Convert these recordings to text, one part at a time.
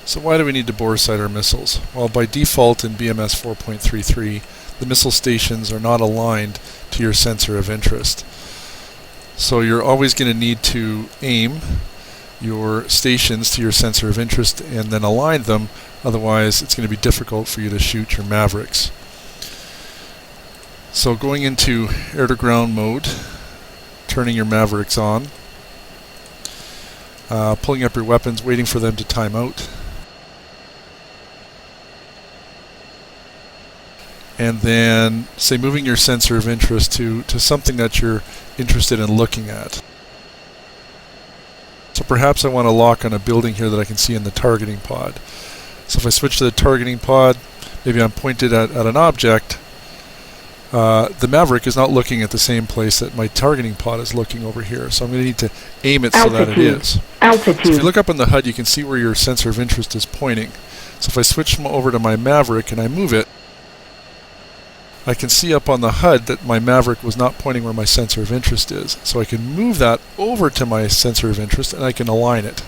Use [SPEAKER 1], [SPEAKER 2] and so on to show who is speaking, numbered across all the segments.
[SPEAKER 1] So why do we need to boresight our missiles? Well, by default in BMS 4.33, the missile stations are not aligned to your sensor of interest. So you're always going to need to aim your stations to your sensor of interest and then align them, otherwise it's going to be difficult for you to shoot your Mavericks. So going into air-to-ground mode, turning your Mavericks on, pulling up your weapons, waiting for them to time out, and then, say, moving your sensor of interest to something that you're interested in looking at. So perhaps I want to lock on a building here that I can see in the targeting pod. So if I switch to the targeting pod, maybe I'm pointed at an object, the Maverick is not looking at the same place that my targeting pod is looking over here. So I'm going to need to aim it so that it is.
[SPEAKER 2] Altitude.
[SPEAKER 1] So if you look up on the HUD, you can see where your sensor of interest is pointing. So if I switch over to my Maverick and I move it, I can see up on the HUD that my Maverick was not pointing where my sensor of interest is. So I can move that over to my sensor of interest and I can align it.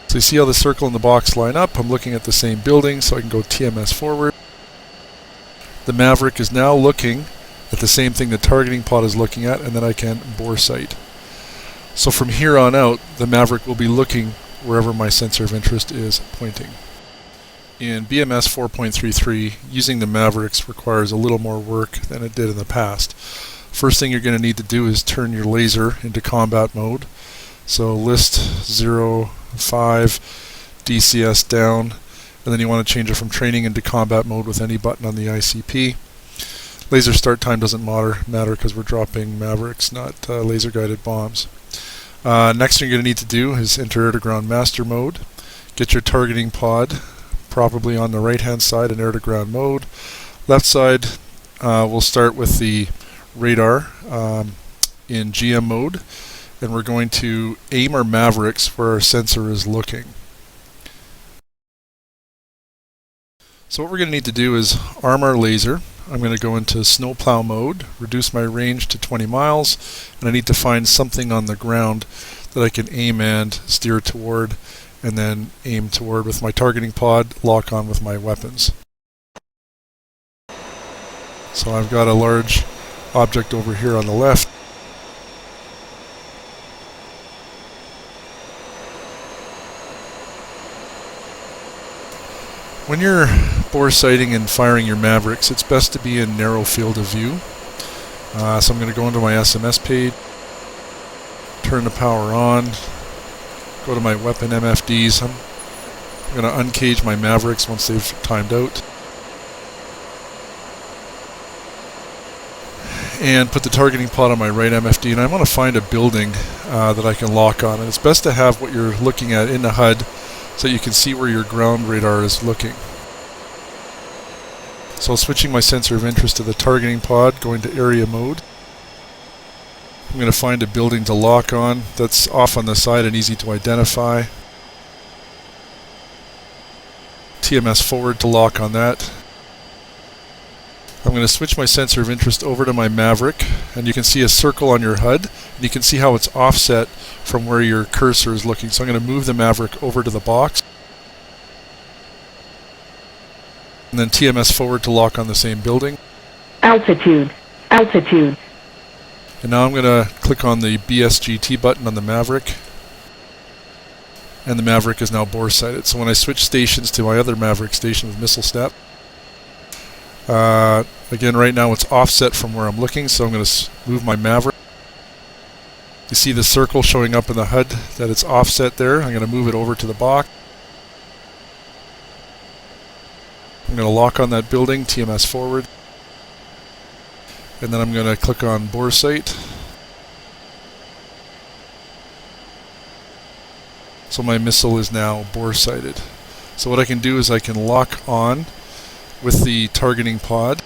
[SPEAKER 1] So you see how the circle and the box line up? I'm looking at the same building, so I can go TMS forward. The Maverick is now looking at the same thing the targeting pod is looking at, and then I can boresight. So from here on out, the Maverick will be looking wherever my sensor of interest is pointing. In BMS 4.33, using the Mavericks requires a little more work than it did in the past. First thing you're going to need to do is turn your laser into combat mode. So list 0, 5, DCS down, and then you want to change it from training into combat mode with any button on the ICP. Laser start time doesn't matter because we're dropping Mavericks, not laser guided bombs. Next thing you're going to need to do is enter air-to-ground master mode. Get your targeting pod probably on the right hand side in air-to-ground mode. Left side we'll start with the radar in GM mode, and we're going to aim our Mavericks where our sensor is looking. So what we're going to need to do is arm our laser. I'm going to go into snowplow mode, reduce my range to 20 miles, and I need to find something on the ground that I can aim and steer toward, and then aim toward with my targeting pod, lock on with my weapons. So I've got a large object over here on the left. When you're boresighting and firing your Mavericks, it's best to be in narrow field of view. So I'm going to go into my SMS page, turn the power on, go to my weapon MFDs. I'm going to uncage my Mavericks once they've timed out, and put the targeting pod on my right MFD, and I want to find a building that I can lock on. And it's best to have what you're looking at in the HUD so you can see where your ground radar is looking. So switching my sensor of interest to the targeting pod, going to area mode. I'm going to find a building to lock on that's off on the side and easy to identify. TMS forward to lock on that. I'm going to switch my sensor of interest over to my Maverick, and you can see a circle on your HUD, and you can see how it's offset from where your cursor is looking. So I'm going to move the Maverick over to the box, and then TMS forward to lock on the same building.
[SPEAKER 2] Altitude. Altitude.
[SPEAKER 1] And now I'm going to click on the BSGT button on the Maverick, and the Maverick is now boresighted. So when I switch stations to my other Maverick station with missile step, again, right now it's offset from where I'm looking, so I'm going to move my Maverick. You see the circle showing up in the HUD that it's offset there. I'm going to move it over to the box. I'm going to lock on that building, TMS forward, and then I'm going to click on boresight. So my missile is now boresighted. So what I can do is I can lock on with the targeting pod.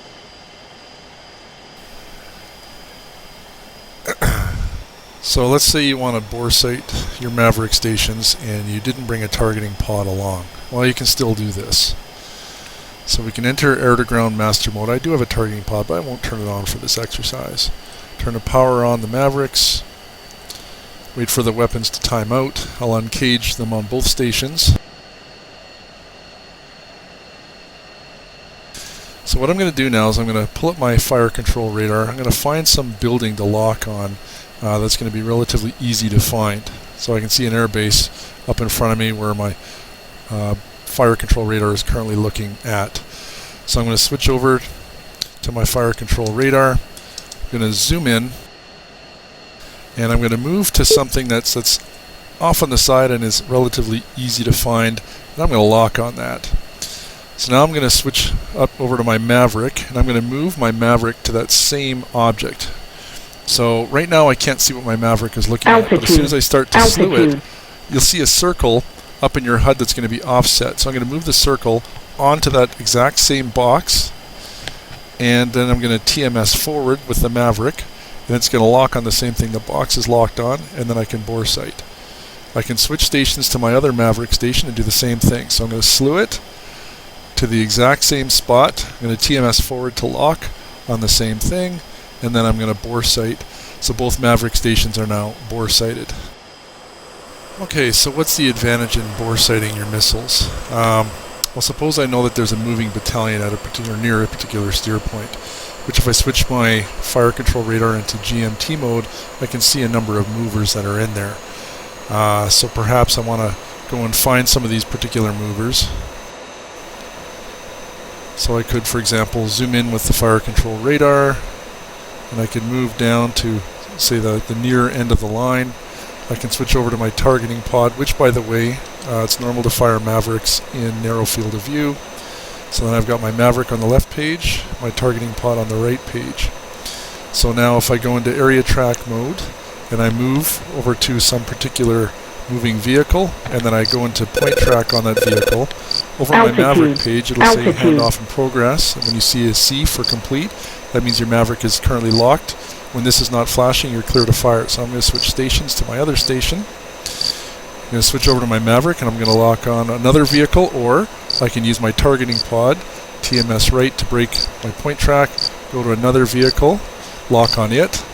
[SPEAKER 1] So let's say you want to boresight your Maverick stations and you didn't bring a targeting pod along. Well, you can still do this. So we can enter air-to-ground master mode. I do have a targeting pod, but I won't turn it on for this exercise. Turn the power on the Mavericks. Wait for the weapons to time out. I'll uncage them on both stations. So what I'm going to do now is I'm going to pull up my fire control radar. I'm going to find some building to lock on that's going to be relatively easy to find. So I can see an airbase up in front of me where my fire control radar is currently looking at. So I'm going to switch over to my fire control radar. I'm going to zoom in, and I'm going to move to something that's off on the side and is relatively easy to find, and I'm going to lock on that. So now I'm going to switch up over to my Maverick, and I'm going to move my Maverick to that same object. So right now I can't see what my Maverick is looking at, but as soon as I start to slew it, you'll see a circle up in your HUD that's going to be offset. So I'm going to move the circle onto that exact same box, and then I'm going to TMS forward with the Maverick, and it's going to lock on the same thing the box is locked on, and then I can boresight. I can switch stations to my other Maverick station and do the same thing. So I'm going to slew it to the exact same spot. I'm going to TMS forward to lock on the same thing, and then I'm going to boresight. So both Maverick stations are now boresighted. Okay, so what's the advantage in boresighting your missiles? Well, suppose I know that there's a moving battalion at a particular near a particular steer point, which if I switch my fire control radar into GMT mode, I can see a number of movers that are in there. So perhaps I want to go and find some of these particular movers. So I could, for example, zoom in with the fire control radar, and I could move down to, say, the near end of the line. I can switch over to my targeting pod, which, by the way, it's normal to fire Mavericks in narrow field of view. So then I've got my Maverick on the left page, my targeting pod on the right page. So now if I go into area track mode, and I move over to some particular moving vehicle, and then I go into point track on that vehicle, over on my Maverick page it'll say handoff in progress, and when you see a C for complete, that means your Maverick is currently locked. When this is not flashing, you're clear to fire. So I'm going to switch stations to my other station. I'm going to switch over to my Maverick, and I'm going to lock on another vehicle, or I can use my targeting pod, TMS right to break my point track, go to another vehicle, lock on it.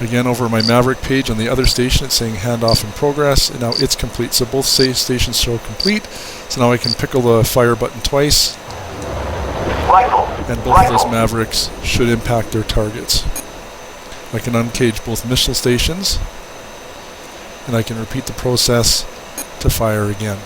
[SPEAKER 1] Again, over my Maverick page on the other station, it's saying handoff in progress, and now it's complete. So both stations show complete. So now I can pickle the fire button twice, and both of those Mavericks should impact their targets. I can uncage both missile stations, and I can repeat the process to fire again.